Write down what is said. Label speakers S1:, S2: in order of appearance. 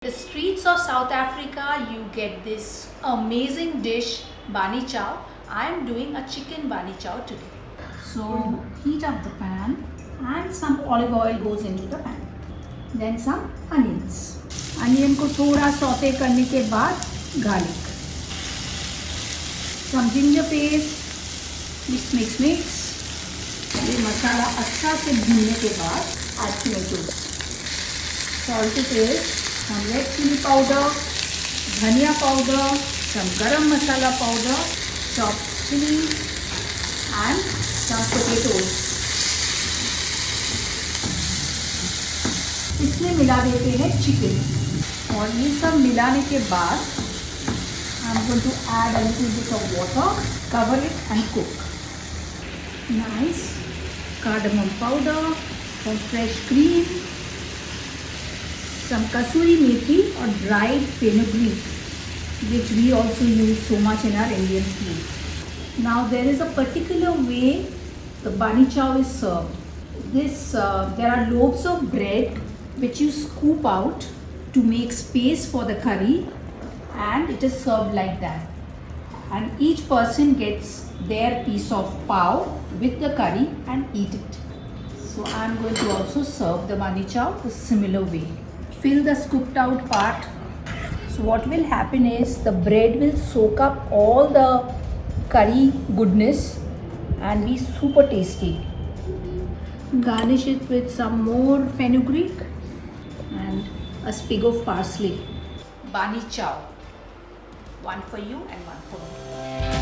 S1: The streets of South Africa, you get this amazing dish, Bunny Chow. I am doing a chicken Bunny Chow today. So heat up the pan and some olive oil goes into the pan. Then some onions. Onion को थोड़ा saute करने के बाद garlic. Some ginger paste. Mix. ये मसाला अच्छा से भूनने के बाद add tomatoes. Salt to taste. Some red chilli powder, dhania powder, some garam masala powder, chopped chillies and some potatoes. इसमें मिला देते हैं चिकन और ये सब मिलाने के बाद I'm going to add a little bit of water, cover it and cook. Nice cardamom powder, some fresh cream, some kasuri methi or dried fenugreek, which we also use so much in our Indian food. Now there is a particular way the bunny chow is served. There are loaves of bread which you scoop out to make space for the curry, and it is served like that. And each person gets their piece of pav with the curry and eat it. So I am going to also serve the bunny chow the similar way. Fill the scooped out part. So what will happen is the bread will soak up all the curry goodness and be super tasty. Garnish it with some more fenugreek and a sprig of parsley. Bunny chow. One for you and one for me.